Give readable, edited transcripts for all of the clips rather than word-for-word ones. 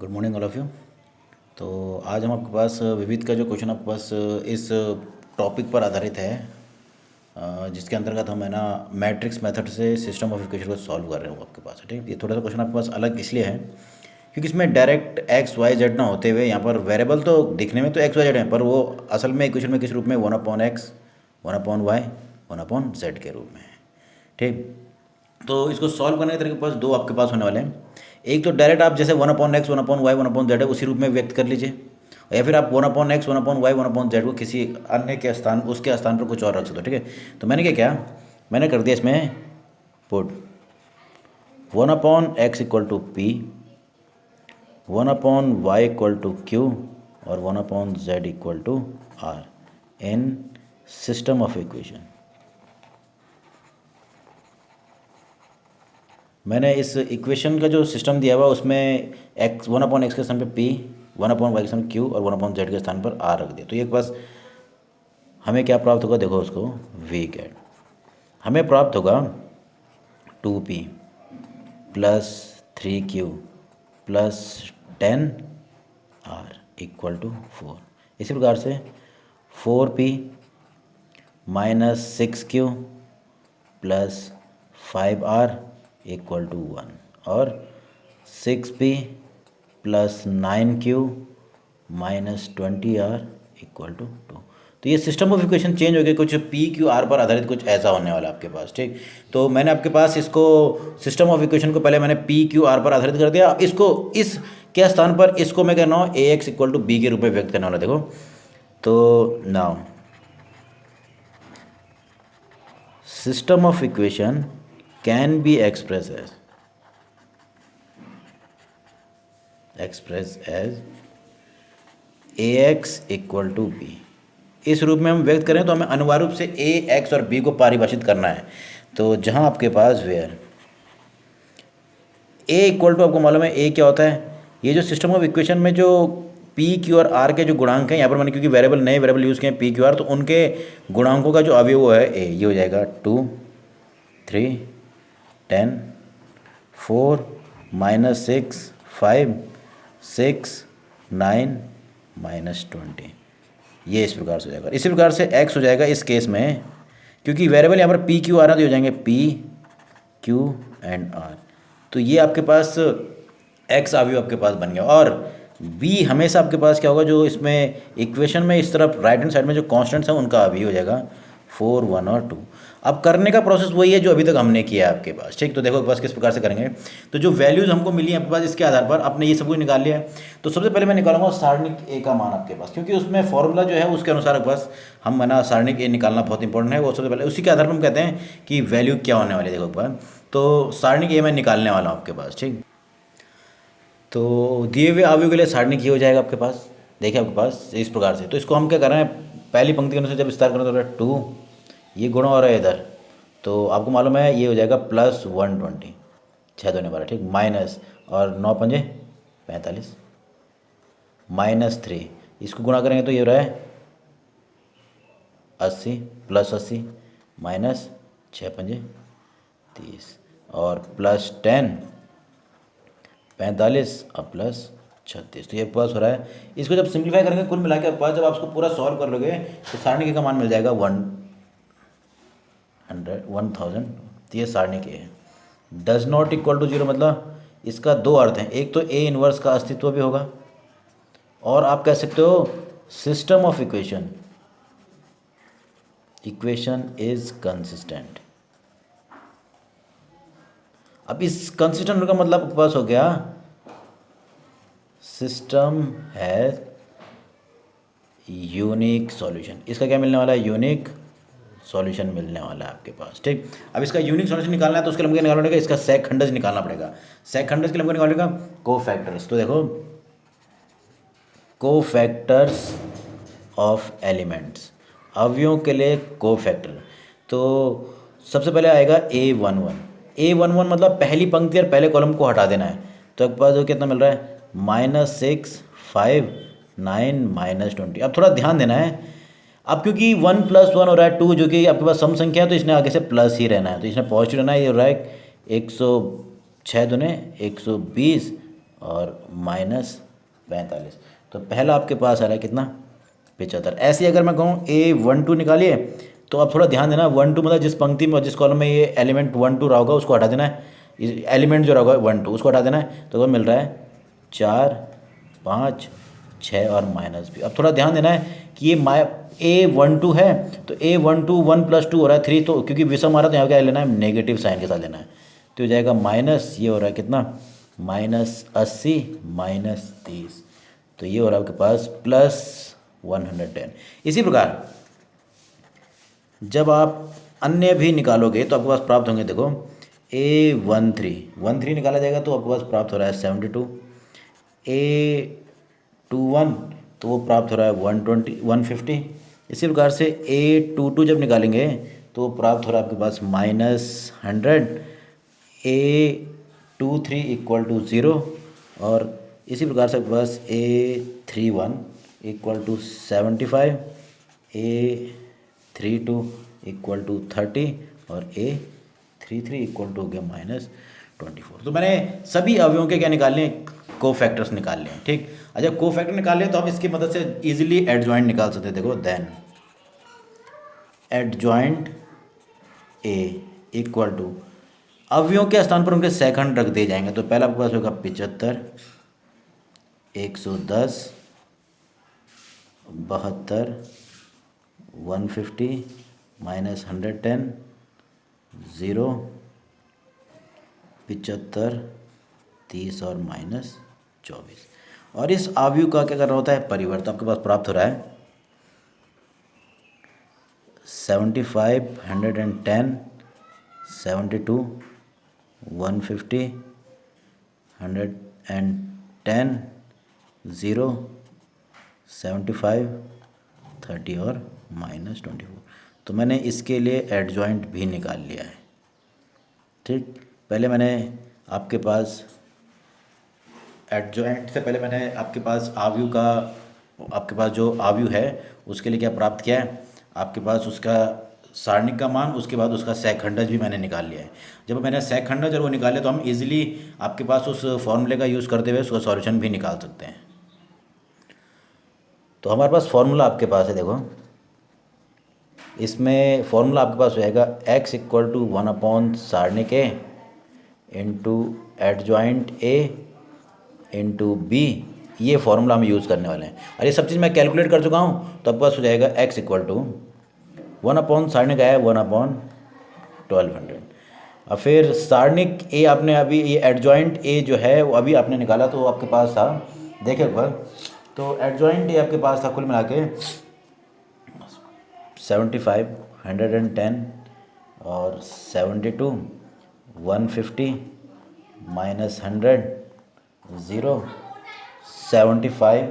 Good morning all of you. तो आज हम आपके पास विविध का जो क्वेश्चन आपके पास इस टॉपिक पर आधारित है, जिसके अंतर्गत हम है ना मैट्रिक्स मेथड से सिस्टम ऑफ इक्वेशन को सॉल्व कर रहे हो आपके पास। ठीक, ये थोड़ा सा क्वेश्चन आपके पास अलग इसलिए है क्योंकि इसमें डायरेक्ट एक्स वाई जेड ना होते हुए यहाँ पर वेरिएबल तो दिखने में तो एक्स वाई जेड है, पर वो असल में इक्वेशन में किस रूप में 1/x 1/y 1/z के रूप में है। ठीक, तो इसको सॉल्व करने के तरीके पास दो आपके पास होने वाले हैं। एक तो डायरेक्ट आप जैसे 1/x 1/y 1/z है उसी रूप में व्यक्त कर लीजिए, या फिर आप 1/x 1/y 1/z को किसी अन्य के स्थान उसके स्थान पर कुछ और रख सकते हो। ठीक है, तो मैंने क्या किया, मैंने कर दिया इसमें put 1/x equal to p, 1/y equal to q और 1/z equal to r in system of equation. मैंने इस इक्वेशन का जो सिस्टम दिया हुआ उसमें एक्स 1/x के स्थान पर पी, 1/y के स्थान पर क्यू और 1/z के स्थान पर आर रख दिया। तो ये बस हमें क्या प्राप्त होगा, देखो उसको वी कैट हमें प्राप्त होगा 2p plus 3q plus 10r equal to 4। इसी प्रकार से 4p minus 6q plus 5r equal to 1 और 6p plus 9q minus 20r equal to 2। तो ये सिस्टम ऑफ इक्वेशन चेंज हो गया, कुछ पी क्यू आर पर आधारित कुछ ऐसा होने वाला है आपके पास। ठीक, तो मैंने आपके पास इसको सिस्टम ऑफ इक्वेशन को पहले मैंने पी क्यू आर पर आधारित कर दिया। इसको इस के स्थान पर इसको मैं कहना हूँ A x equal to B के रूप में व्यक्त करने वाला। देखो तो now system of equation can be expressed as ax equal to B. इस रूप में हम व्यक्त करें तो हमें अनिवार्य रूप से ए एक्स और बी को परिभाषित करना है। तो जहां आपके पास वेयर ए इक्वल टू, आपको मालूम है ए क्या होता है, ये जो सिस्टम ऑफ इक्वेशन में जो पी क्यू और आर के जो गुणांक हैं, यहाँ पर मैंने क्योंकि वेरिएबल नए वेरिएबल यूज़ किए हैं पी क्यू आर, तो उनके गुणांकों का जो अवयव है ए, ये हो जाएगा 2 3 10 4 माइनस 6 5 6 9 माइनस 20। ये इस प्रकार से हो जाएगा। इसी प्रकार से x हो जाएगा इस केस में, क्योंकि वेरिएबल यहाँ पर पी क्यू आ रहा है तो हो जाएंगे पी क्यू एंड आर। तो ये आपके पास x अवयव आपके पास बन गया। और b हमेशा आपके पास क्या होगा, जो इसमें इक्वेशन में इस तरफ राइट हैंड साइड में जो कॉन्स्टेंट्स हैं उनका अवयव हो जाएगा 4 1 और 2। अब करने का प्रोसेस वही है जो अभी तक हमने किया है आपके पास। ठीक, तो देखो बस किस प्रकार से करेंगे। तो जो वैल्यूज़ हमको मिली है आपके पास, इसके आधार पर आपने ये सब कुछ निकाल लिया है। तो सबसे पहले मैं निकालूंगा सारणिक ए का मान आपके पास, क्योंकि उसमें फॉर्मूला जो है उसके अनुसार आपके पास हम है ना सारणिक ए निकालना बहुत इंपॉर्टेंट है। वो सबसे पहले उसी के आधार पर हम कहते हैं कि वैल्यू क्या होने वाली है। देखो आपके पास तो सारणिक ए मैं निकालने वाला हूँ आपके पास। ठीक, तो दिए हुए अवयव के लिए सारणिक ये हो जाएगा आपके पास। देखिए आपके पास इस प्रकार से, तो इसको हम क्या कर रहे हैं, पहली पंक्ति के अनुसार जब विस्तार करें तो 2 ये गुणा हो रहा है इधर, तो आपको मालूम है ये हो जाएगा प्लस 120 6 2 12। ठीक, माइनस और 9 पंजे 45 माइनस 3, इसको गुणा करेंगे तो ये हो रहा है 80 प्लस 80 माइनस 6 पंजे 30 और प्लस 10 45 और प्लस 36। तो ये पास हो रहा है। इसको जब सिंप्लीफाई करेंगे कुल मिला के पास जब आप इसको पूरा सॉल्व कर लोगे तो सारणिक का मान मिल जाएगा 1000। तो ये सारणिक है। डज नॉट इक्वल टू 0 मतलब इसका दो अर्थ हैं, एक तो ए इनवर्स का अस्तित्व भी होगा और आप कह सकते हो system of equation is consistent. अब इस कंसिस्टेंट का मतलब आपके पास हो गया सिस्टम हैज यूनिक सॉल्यूशन। इसका क्या मिलने वाला है, यूनिक सॉल्यूशन मिलने वाला है आपके पास। ठीक, अब इसका यूनिक सॉल्यूशन निकालना है तो उसके लिए हमको निकालना पड़ेगा, इसका सेक खंडज निकालना पड़ेगा। सेक खंडज के लिए हमको निकालना पड़ेगा कोफैक्टर्स। तो देखो कोफैक्टर्स ऑफ एलिमेंट्स, अवयवों के लिए कोफैक्टर। तो सबसे पहले आएगा A11 मतलब पहली पंक्ति और पहले कॉलम को हटा देना है। तो आपके पास कितना मिल रहा है, -6 5 9 -20। अब थोड़ा ध्यान देना है, अब क्योंकि 1 + 1 हो रहा है 2, जो कि आपके पास सम संख्या है तो इसने आगे से प्लस ही रहना है, तो इसने पॉजिटिव रहना है। ये हो रहा है 106 दूने 120 और -45। तो पहला आपके पास आ रहा है कितना, 75। ऐसे ही अगर मैं कहूँ A12 निकालिए, तो आप थोड़ा ध्यान देना, 1 2 मतलब जिस पंक्ति में और जिस कॉलम में ये एलिमेंट 1 2 रहा होगा उसको हटा देना है, एलिमेंट जो रहा होगा 1 2 उसको हटा देना है। तो मिल रहा है 4 5 6 और -भी। अब थोड़ा ध्यान देना है कि ये A12 है, तो A12 1 + 2 हो रहा है 3, तो क्योंकि विषम आ रहा है तो यहाँ क्या लेना है, नेगेटिव साइन के साथ लेना है। तो हो जाएगा माइनस, ये हो रहा है कितना, -80 -30, तो ये हो रहा है आपके पास +110। इसी प्रकार जब आप अन्य भी निकालोगे तो आपके पास प्राप्त होंगे, देखो A13 निकाला जाएगा तो आपके पास प्राप्त हो रहा है 72, A21 तो वो प्राप्त हो रहा है 150। इसी प्रकार से A22 जब निकालेंगे तो वो प्राप्त हो रहा है आपके पास -100, A23 = 0, और इसी प्रकार से आपके पास A31 = 75, A32 = 30 और A33 = हो गया -24। तो मैंने सभी अवयवों के क्या निकाल लिए, कोफैक्टर्स निकाल लिए, ठीक। अच्छा, कोफैक्टर निकाल लिए तो हम इसकी मदद से इजीली एडजॉइंट निकाल सकते हैं। देखो देन एडजॉइंट A = अवयवों के स्थान पर उनके सेकंड रख दिए जाएंगे। तो पहला आपके पास होगा 75, 110, 72, 150, -110, 0, 75, 30 और -24। और इस अवयव का क्या करना होता है, परिवर्तन। आपके पास प्राप्त हो रहा है 75, 110, 72, 150, 110, 0, 75, 30 और -24। तो मैंने इसके लिए एडजॉइंट भी निकाल लिया है, ठीक। पहले मैंने आपके पास एडजॉइंट से पहले मैंने आपके पास अवयव का, आपके पास जो अवयव है उसके लिए क्या प्राप्त किया है, आपके पास उसका सारणिक का मान, उसके बाद उसका सहखंडज भी मैंने निकाल लिया है। जब मैंने सहखंडज और वो निकाले तो हम इजीली आपके पास उस फॉर्मूले का यूज़ करते हुए उसका सॉल्यूशन भी निकाल सकते हैं। तो हमारे पास फॉर्मूला आपके पास है, देखो इसमें फॉर्मूला आपके पास हो जाएगा x = 1 सारणिक A into adjoint A into B। ये फॉर्मूला हम यूज़ करने वाले हैं, और ये सब चीज़ मैं कैलकुलेट कर चुका हूँ। तो आपके पास हो जाएगा x = 1 सारणिक आया 1/1200। और फिर सारणिक A आपने अभी, ये एडजॉइंट A जो है वो अभी आपने निकाला, तो वो आपके पास था, देखिए एक बार, तो एडजॉइंट A आपके पास था कुल मिला के 75, 110 और 72, 150, -100, 0, 75,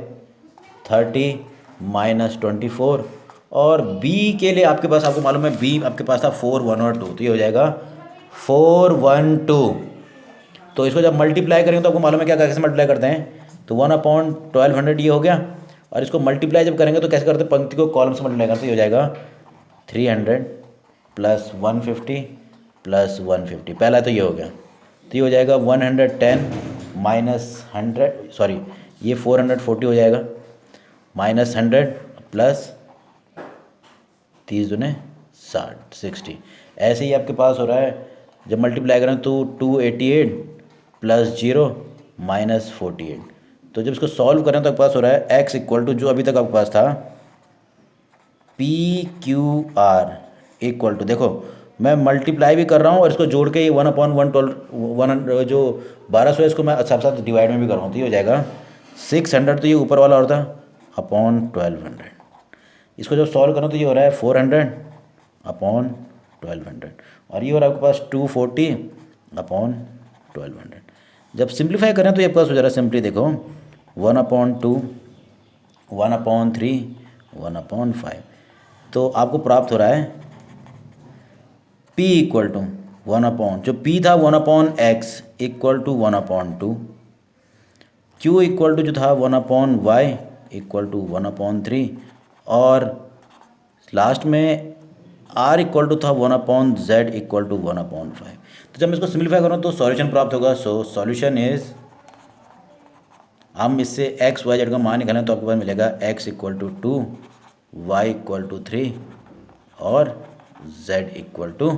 30, -24। और B के लिए आपके पास, आपको मालूम है B आपके पास था 4 1 और 2, तो ये हो जाएगा 4 1 2। तो इसको जब मल्टीप्लाई करेंगे तो आपको मालूम है क्या कैसे मल्टीप्लाई करते हैं, तो 1/1200 ये हो गया। और इसको मल्टीप्लाई जब करेंगे तो कैसे करते हैं, पंक्ति को कॉलम से मल्टीप्लाई करते, ये हो जाएगा 300 + 150 + 150। पहला तो ये हो गया, तो ये हो जाएगा 110 -100, सॉरी ये 440 हो जाएगा, -100 + 30 दूने 60, 60। ऐसे ही आपके पास हो रहा है, जब मल्टीप्लाई करें तो 288 + 0 -48। तो जब इसको सॉल्व करें तो आपके पास हो रहा है x = जो अभी तक आपके पास था PQR = देखो मैं मल्टीप्लाई भी कर रहा हूँ और इसको जोड़ के ये 1/112 जो 1200 है इसको मैं साथ साथ डिवाइड में भी कर रहा हूँ, तो ये हो जाएगा 600, तो ये ऊपर वाला और था /1200। इसको जब सॉल्व करो तो ये हो रहा है 400/1200, और ये हो रहा है आपके पास 240/1200। जब सिंप्लीफाई करें तो ये आपके पास हो जा रहा है सिंपली, देखो 1/2, 1/3, 1/5। तो आपको प्राप्त हो रहा है P = 1/, जो P था 1/x = 1/2, Q = जो था 1/y = 1/3, और लास्ट में R = था 1/z = 1/5। तो जब मैं इसको सिंप्लीफाई करूँ तो सॉल्यूशन प्राप्त होगा। सो सॉल्यूशन इज हम इससे एक्स वाई जेड का मान निकालें तो आपके पास मिलेगा x equal to 2, y equal to 3 और z इक्वल टू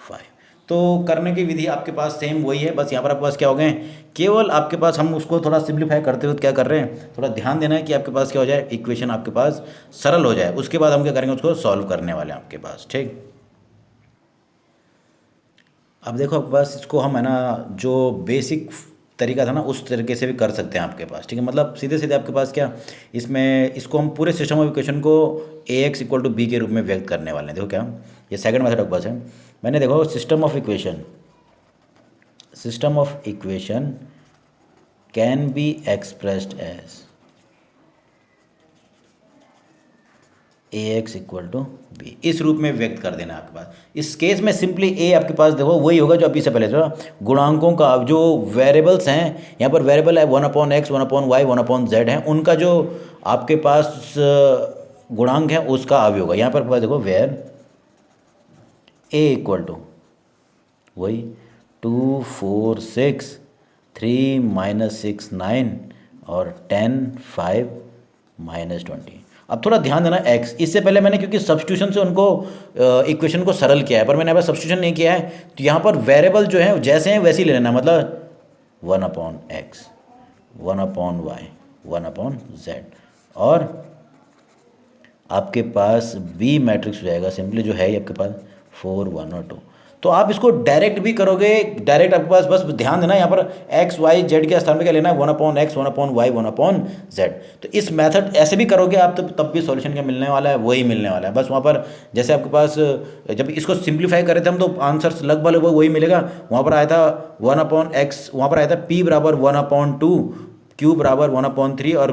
5। तो करने की विधि आपके पास सेम वही है, बस यहाँ पर आपके पास क्या हो गए, केवल आपके पास हम उसको थोड़ा सिंप्लीफाई करते हुए क्या कर रहे हैं, थोड़ा ध्यान देना है कि आपके पास क्या हो जाए, इक्वेशन आपके पास सरल हो जाए। उसके बाद हम क्या करेंगे, उसको सॉल्व करने वाले हैं आपके पास। ठीक, अब देखो आपके पास इसको हम है ना जो बेसिक तरीका था ना उस तरीके से भी कर सकते हैं आपके पास। ठीक है, मतलब सीधे सीधे आपके पास क्या, इसमें इसको हम पूरे सिस्टम ऑफ इक्वेशन को ए एक्स इक्वल टू बी के रूप में व्यक्त करने वाले हैं। देखो क्या, ये सेकंड मेथड आपके पास है। मैंने देखो system of equation can be expressed as A x equal to B, इस रूप में व्यक्त कर देना आपके पास। इस केस में सिंपली ए आपके पास देखो वही होगा जो अभी से पहले था, गुणांकों का जो वेरिएबल्स हैं, यहाँ पर वेरिएबल है 1/x 1/y 1/z है, उनका जो आपके पास गुणांक है उसका अवयव होगा। यहाँ पर आपके पास देखो वेयर ए इक्वल टू वही 2 4 6 3 -6 9 और 10 5 -20। अब थोड़ा ध्यान देना x, इससे पहले मैंने क्योंकि सब्स्टिट्यूशन से उनको इक्वेशन को सरल किया है, पर मैंने यहाँ पर सब्स्टिट्यूशन नहीं किया है, तो यहाँ पर वेरिएबल जो है जैसे हैं वैसे ही ले लेना, मतलब 1/x 1/y 1/z और आपके पास बी मैट्रिक्स हो जाएगा सिंपली जो है ये आपके पास 4 1 और 2। तो आप इसको डायरेक्ट भी करोगे, डायरेक्ट आपके पास बस ध्यान देना यहाँ पर x y z के स्थान पे क्या लेना है, 1/x 1/y 1/z। तो इस मेथड ऐसे भी करोगे आप तो तब भी सॉल्यूशन क्या मिलने वाला है, वही मिलने वाला है। बस वहाँ पर जैसे आपके पास जब इसको सिंप्लीफाई कर रहे थे हम तो आंसर लगभग वही मिलेगा। वहाँ पर आया था 1/x, वहाँ पर आया था p बराबर 1/2, q बराबर 1/3 और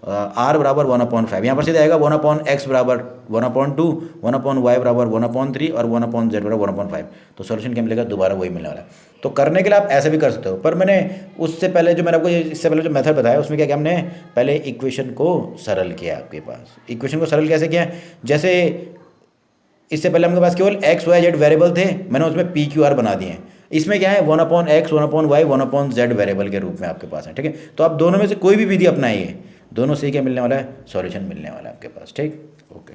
r बराबर 1/5। यहाँ पर सीधे आएगा 1/x बराबर 1/2, 1/y बराबर 1/3 और 1/z बराबर 1/5। तो सॉल्यूशन क्या मिलेगा, दोबारा वही मिलने वाला है। तो करने के लिए आप ऐसे भी कर सकते हो, पर मैंने उससे पहले जो मैंने आपको इससे पहले जो मेथड बताया उसमें क्या किया हमने, पहले इक्वेशन को सरल किया। आपके पास इक्वेशन को सरल कैसे किया, जैसे इससे पहले हमारे पास केवल x y z वेरिएबल थे, मैंने उसमें p q r बना दिए हैं। इसमें क्या है 1/x 1/y 1/z वेरिएबल के रूप में आपके पास है। ठीक है, तो आप दोनों में से कोई भी विधि अपनाइए, दोनों से क्या मिलने वाला है, सॉल्यूशन मिलने वाला है आपके पास। ठीक, ओके।